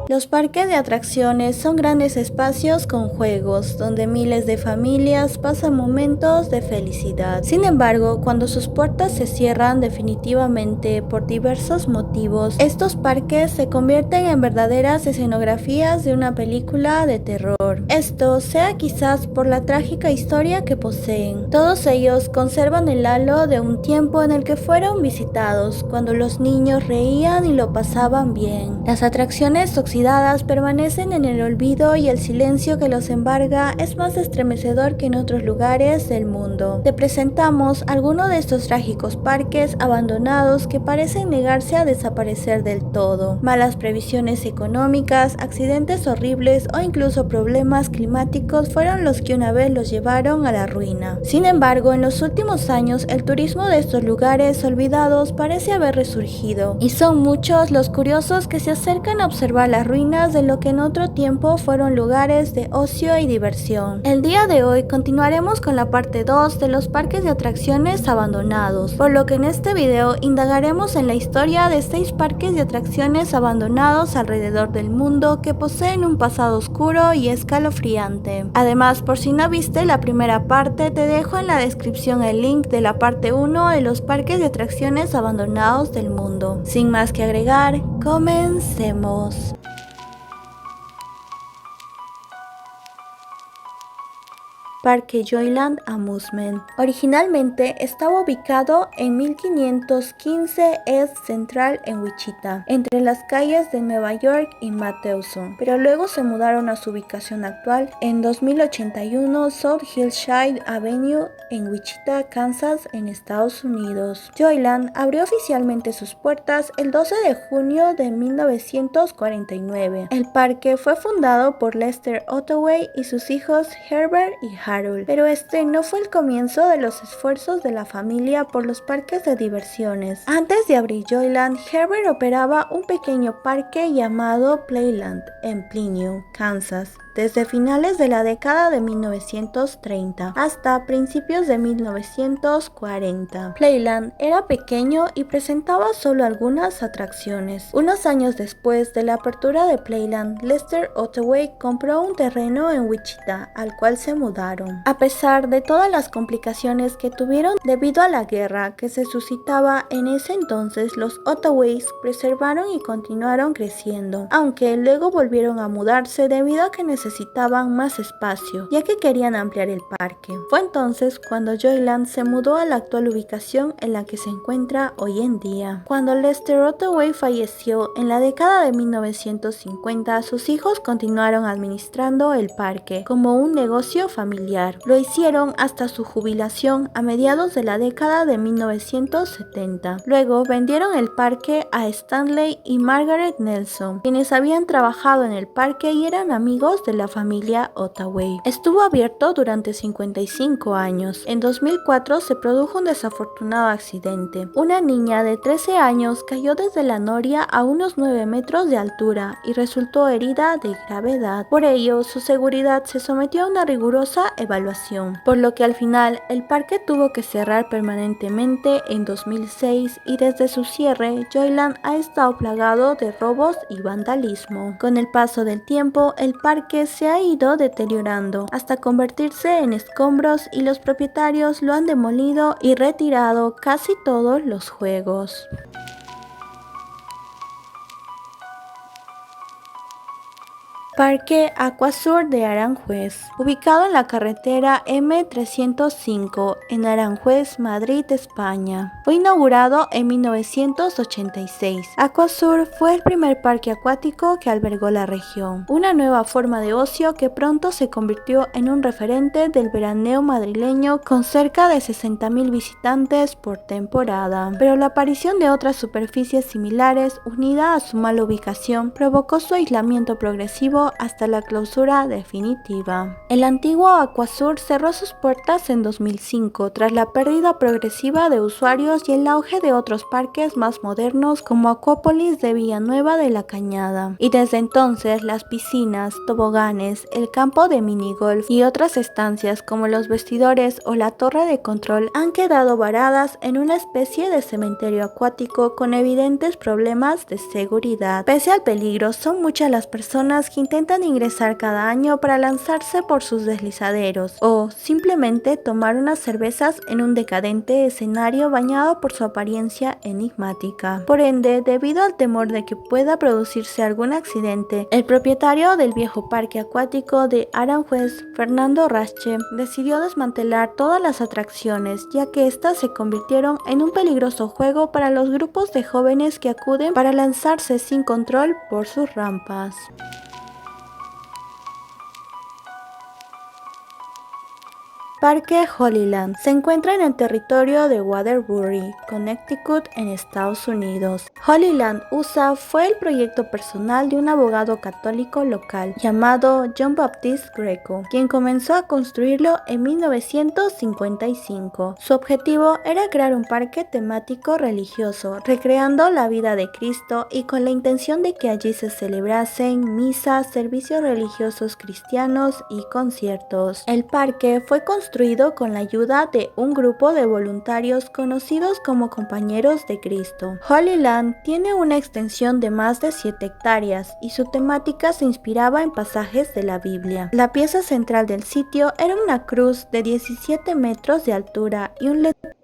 Los parques de atracciones son grandes espacios con juegos, donde miles de familias pasan momentos de felicidad. Sin embargo, cuando sus puertas se cierran definitivamente por diversos motivos, estos parques se convierten en verdaderas escenografías de una película de terror. Esto sea quizás por la trágica historia que poseen. Todos ellos conservan el halo de un tiempo en el que fueron visitados, cuando los niños reían y lo pasaban bien. Las atracciones oxidadas permanecen en el olvido y el silencio que los embarga es más estremecedor que en otros lugares del mundo. Te presentamos algunos de estos trágicos parques abandonados que parecen negarse a desaparecer del todo. Malas previsiones económicas, accidentes horribles o incluso problemas climáticos fueron los que una vez los llevaron a la ruina. Sin embargo, en los últimos años el turismo de estos lugares olvidados parece haber resurgido, y son muchos los curiosos que se acercan a observar las ruinas de lo que en otro tiempo fueron lugares de ocio y diversión. El día de hoy continuaremos con la parte 2 de los parques de atracciones abandonados, por lo que en este video indagaremos en la historia de 6 parques de atracciones abandonados alrededor del mundo que poseen un pasado oscuro y escalofriante. Además, por si no viste la primera parte, te dejo en la descripción el link de la parte 1 de los parques de atracciones abandonados del mundo. Sin más que agregar, comencemos. Parque Joyland Amusement. Originalmente estaba ubicado en 1515 East Central en Wichita, entre las calles de Nueva York y Matthewson, pero luego se mudaron a su ubicación actual en 2081 South Hillside Avenue en Wichita, Kansas, en Estados Unidos. Joyland abrió oficialmente sus puertas el 12 de junio de 1949. El parque fue fundado por Lester Ottaway y sus hijos Herbert y Harold, pero este no fue el comienzo de los esfuerzos de la familia por los parques de diversiones. Antes de abrir Joyland, Herbert operaba un pequeño parque llamado Playland en Plymouth, Kansas, desde finales de la década de 1930 hasta principios de 1940. Playland era pequeño y presentaba solo algunas atracciones. Unos años después de la apertura de Playland, Lester Ottaway compró un terreno en Wichita, al cual se mudaron. A pesar de todas las complicaciones que tuvieron debido a la guerra que se suscitaba en ese entonces, los Ottaways preservaron y continuaron creciendo, aunque luego volvieron a mudarse debido a que necesitaban más espacio, ya que querían ampliar el parque. Fue entonces cuando Joyland se mudó a la actual ubicación en la que se encuentra hoy en día. Cuando Lester Ottaway falleció en la década de 1950, sus hijos continuaron administrando el parque como un negocio familiar. Lo hicieron hasta su jubilación a mediados de la década de 1970. Luego vendieron el parque a Stanley y Margaret Nelson, quienes habían trabajado en el parque y eran amigos de la familia Ottaway. Estuvo abierto durante 55 años. En 2004 se produjo un desafortunado accidente. Una niña de 13 años cayó desde la noria a unos 9 metros de altura y resultó herida de gravedad. Por ello, su seguridad se sometió a una rigurosa evaluación, por lo que al final el parque tuvo que cerrar permanentemente en 2006, y desde su cierre, Joyland ha estado plagado de robos y vandalismo. Con el paso del tiempo, el parque se ha ido deteriorando hasta convertirse en escombros y los propietarios lo han demolido y retirado casi todos los juegos. Parque Aquasur de Aranjuez. Ubicado en la carretera M305 en Aranjuez, Madrid, España. Fue inaugurado en 1986. Aquasur fue el primer parque acuático que albergó la región. Una nueva forma de ocio que pronto se convirtió en un referente del veraneo madrileño, con cerca de 60.000 visitantes por temporada. Pero la aparición de otras superficies similares, unida a su mala ubicación, provocó su aislamiento progresivo tiempo hasta la clausura definitiva. El antiguo Aquasur cerró sus puertas en 2005 tras la pérdida progresiva de usuarios y el auge de otros parques más modernos como Acuópolis de Villanueva de la Cañada. Y desde entonces las piscinas, toboganes, el campo de minigolf y otras estancias como los vestidores o la torre de control han quedado varadas en una especie de cementerio acuático con evidentes problemas de seguridad. Pese al peligro, son muchas las personas que intentan ingresar cada año para lanzarse por sus deslizaderos o simplemente tomar unas cervezas en un decadente escenario bañado por su apariencia enigmática. Por ende, debido al temor de que pueda producirse algún accidente, el propietario del viejo parque acuático de Aranjuez, Fernando Rasche, decidió desmantelar todas las atracciones, ya que éstas se convirtieron en un peligroso juego para los grupos de jóvenes que acuden para lanzarse sin control por sus rampas. Parque Hollyland se encuentra en el territorio de Waterbury, Connecticut, en Estados Unidos. Hollyland, USA, fue el proyecto personal de un abogado católico local llamado John Baptist Greco, quien comenzó a construirlo en 1955. Su objetivo era crear un parque temático religioso, recreando la vida de Cristo y con la intención de que allí se celebrasen misas, servicios religiosos cristianos y conciertos. El parque fue construido con la ayuda de un grupo de voluntarios conocidos como Compañeros de Cristo. Hollyland tiene una extensión de más de 7 hectáreas y su temática se inspiraba en pasajes de la Biblia. La pieza central del sitio era una cruz de 17 metros de altura y un letrero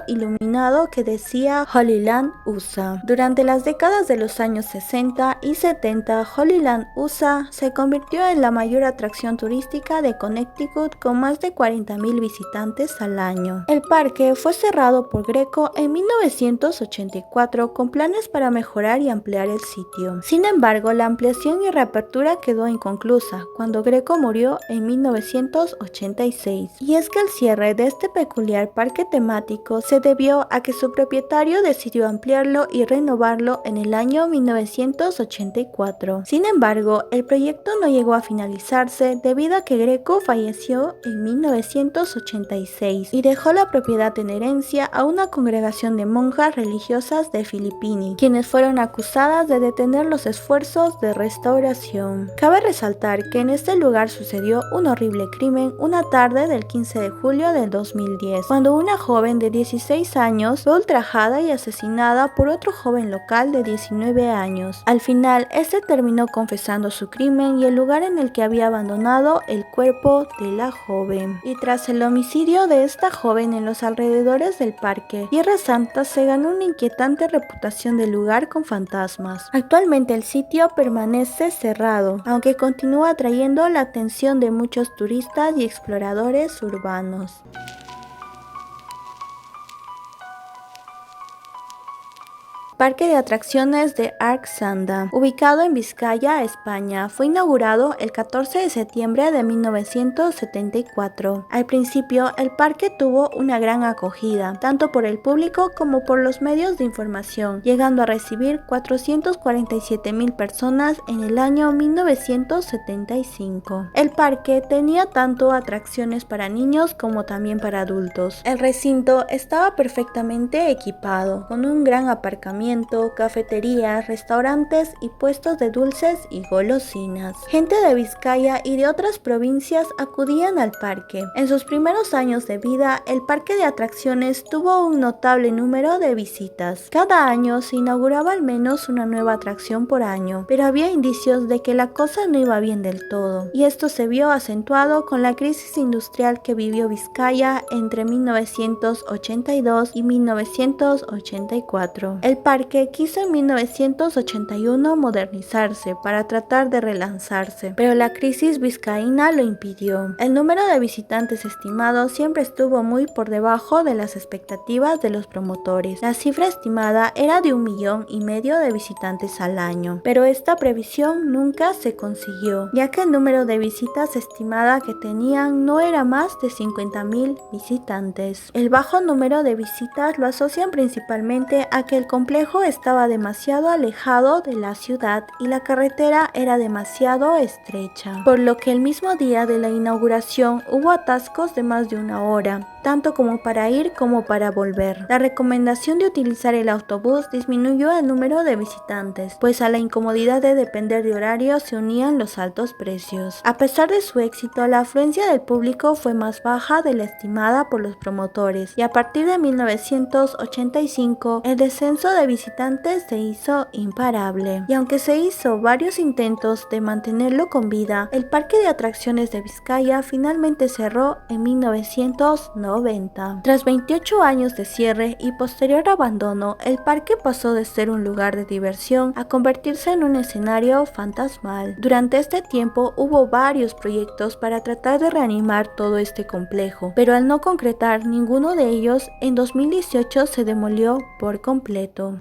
iluminado que decía Hollyland, USA. Durante las décadas de los años 60 y 70, Hollyland, USA se convirtió en la mayor atracción turística de Connecticut con más de 40,000 visitantes al año. El parque fue cerrado por Greco en 1984 con planes para mejorar y ampliar el sitio. Sin embargo, la ampliación y reapertura quedó inconclusa cuando Greco murió en 1986. Y es que el cierre de este peculiar parque temático se debió a que su propietario decidió ampliarlo y renovarlo en el año 1984. Sin embargo, el proyecto no llegó a finalizarse debido a que Greco falleció en 1986 y dejó la propiedad en herencia a una congregación de monjas religiosas de Filippini, quienes fueron acusadas de detener los esfuerzos de restauración. Cabe resaltar que en este lugar sucedió un horrible crimen una tarde del 15 de julio del 2010, cuando una joven de 16 años fue ultrajada y asesinada por otro joven local de 19 años. Al final, este terminó confesando su crimen y el lugar en el que había abandonado el cuerpo de la joven. Y tras el homicidio de esta joven en los alrededores del parque, Tierra Santa se ganó una inquietante reputación de lugar con fantasmas. Actualmente el sitio permanece cerrado, aunque continúa atrayendo la atención de muchos turistas y exploradores urbanos. Parque de atracciones de Arc Sanda, ubicado en Vizcaya, España, fue inaugurado el 14 de septiembre de 1974. Al principio, el parque tuvo una gran acogida, tanto por el público como por los medios de información, llegando a recibir 447,000 personas en el año 1975. El parque tenía tanto atracciones para niños como también para adultos. El recinto estaba perfectamente equipado, con un gran aparcamiento, cafeterías, restaurantes y puestos de dulces y golosinas. Gente de Vizcaya y de otras provincias acudían al parque. En sus primeros años de vida, el parque de atracciones tuvo un notable número de visitas. Cada año se inauguraba al menos una nueva atracción por año, pero había indicios de que la cosa no iba bien del todo, y esto se vio acentuado con la crisis industrial que vivió Vizcaya entre 1982 y 1984. El parque quiso en 1981 modernizarse para tratar de relanzarse, pero la crisis vizcaína lo impidió. El número de visitantes estimado siempre estuvo muy por debajo de las expectativas de los promotores. La cifra estimada era de 1,5 millones de visitantes al año, pero esta previsión nunca se consiguió, ya que el número de visitas estimada que tenían no era más de 50,000 visitantes. El bajo número de visitas lo asocian principalmente a que el complejo complejo estaba demasiado alejado de la ciudad y la carretera era demasiado estrecha, por lo que el mismo día de la inauguración hubo atascos de más de una hora, tanto como para ir como para volver. La recomendación de utilizar el autobús disminuyó el número de visitantes, pues a la incomodidad de depender de horarios se unían los altos precios. A pesar de su éxito, la afluencia del público fue más baja de la estimada por los promotores, y a partir de 1985 el descenso de visitantes se hizo imparable. Y aunque se hizo varios intentos de mantenerlo con vida, el parque de atracciones de Vizcaya finalmente cerró en 1990. Tras 28 años de cierre y posterior abandono, el parque pasó de ser un lugar de diversión a convertirse en un escenario fantasmal. Durante este tiempo hubo varios proyectos para tratar de reanimar todo este complejo, pero al no concretar ninguno de ellos, en 2018 se demolió por completo.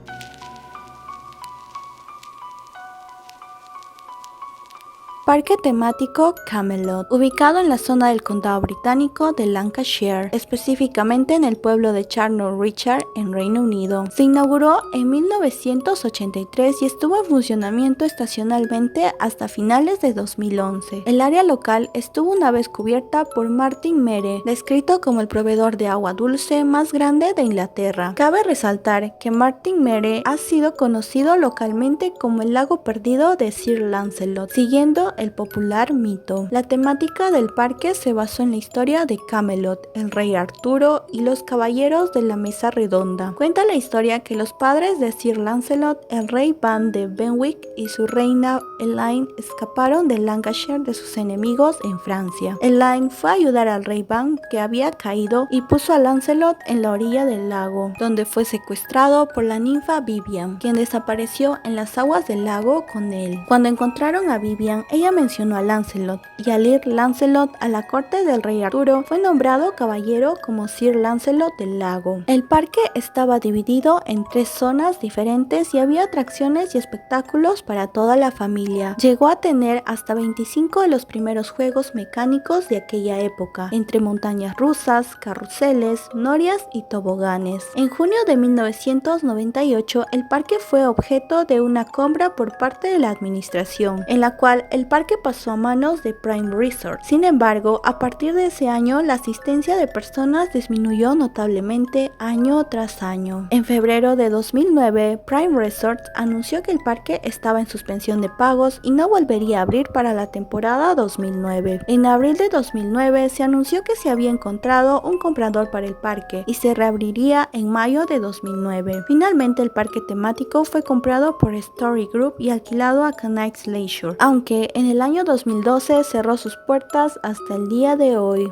Parque temático Camelot, ubicado en la zona del condado británico de Lancashire, específicamente en el pueblo de Charnock Richard, en Reino Unido. Se inauguró en 1983 y estuvo en funcionamiento estacionalmente hasta finales de 2011. El área local estuvo una vez cubierta por Martin Mere, descrito como el proveedor de agua dulce más grande de Inglaterra. Cabe resaltar que Martin Mere ha sido conocido localmente como el lago perdido de Sir Lancelot, siguiendo el popular mito. La temática del parque se basó en la historia de Camelot, el rey Arturo y los caballeros de la mesa redonda. Cuenta la historia que los padres de Sir Lancelot, el rey Ban de Benwick y su reina Elaine escaparon de Lancashire de sus enemigos en Francia. Elaine fue a ayudar al rey Ban, que había caído, y puso a Lancelot en la orilla del lago, donde fue secuestrado por la ninfa Vivian, quien desapareció en las aguas del lago con él. Cuando encontraron a Vivian, ella mencionó a Lancelot, y al ir Lancelot a la corte del rey Arturo, fue nombrado caballero como Sir Lancelot del Lago. El parque estaba dividido en 3 zonas diferentes y había atracciones y espectáculos para toda la familia. Llegó a tener hasta 25 de los primeros juegos mecánicos de aquella época, entre montañas rusas, carruseles, norias y toboganes. En junio de 1998, el parque fue objeto de una compra por parte de la administración, en la cual el parque pasó a manos de Prime Resort. Sin embargo, a partir de ese año, la asistencia de personas disminuyó notablemente año tras año. En febrero de 2009, Prime Resort anunció que el parque estaba en suspensión de pagos y no volvería a abrir para la temporada 2009. En abril de 2009 se anunció que se había encontrado un comprador para el parque y se reabriría en mayo de 2009. Finalmente, el parque temático fue comprado por Story Group y alquilado a Canax Leisure, aunque en el año 2012 cerró sus puertas hasta el día de hoy.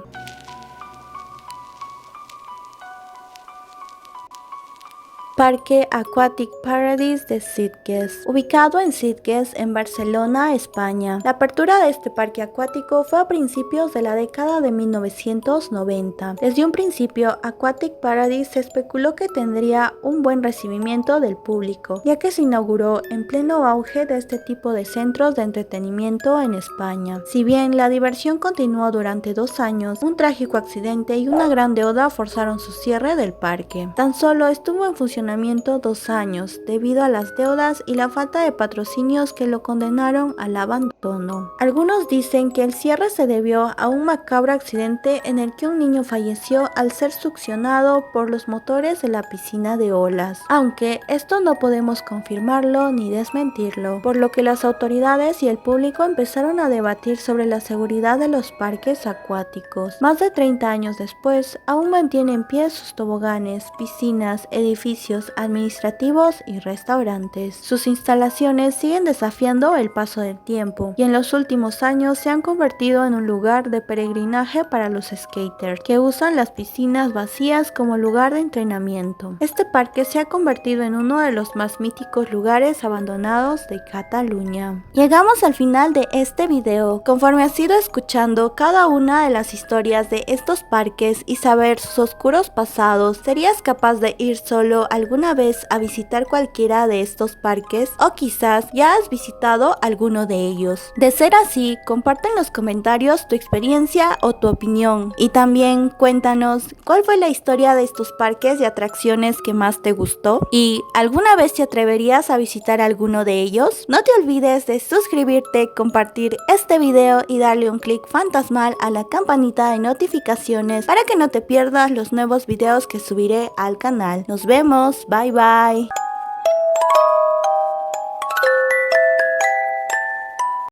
Parque Aquatic Paradise de Sitges, ubicado en Sitges, en Barcelona, España. La apertura de este parque acuático fue a principios de la década de 1990. Desde un principio, Aquatic Paradise se especuló que tendría un buen recibimiento del público, ya que se inauguró en pleno auge de este tipo de centros de entretenimiento en España. Si bien la diversión continuó durante 2 años, un trágico accidente y una gran deuda forzaron su cierre del parque. Tan solo estuvo en funcionamiento 2 años, debido a las deudas y la falta de patrocinios que lo condenaron al abandono. Algunos dicen que el cierre se debió a un macabro accidente en el que un niño falleció al ser succionado por los motores de la piscina de olas, aunque esto no podemos confirmarlo ni desmentirlo, por lo que las autoridades y el público empezaron a debatir sobre la seguridad de los parques acuáticos. Más de 30 años después, aún mantiene en pie sus toboganes, piscinas, edificios administrativos y restaurantes. Sus instalaciones siguen desafiando el paso del tiempo y en los últimos años se han convertido en un lugar de peregrinaje para los skaters que usan las piscinas vacías como lugar de entrenamiento. Este parque se ha convertido en uno de los más míticos lugares abandonados de Cataluña. Llegamos al final de este video. Conforme has ido escuchando cada una de las historias de estos parques y saber sus oscuros pasados, ¿serías capaz de ir solo al alguna vez a visitar cualquiera de estos parques o quizás ya has visitado alguno de ellos. De ser así, comparte en los comentarios tu experiencia o tu opinión y también cuéntanos cuál fue la historia de estos parques y atracciones que más te gustó y ¿alguna vez te atreverías a visitar alguno de ellos? No te olvides de suscribirte, compartir este video y darle un clic fantasmal a la campanita de notificaciones para que no te pierdas los nuevos videos que subiré al canal. Nos vemos, bye bye.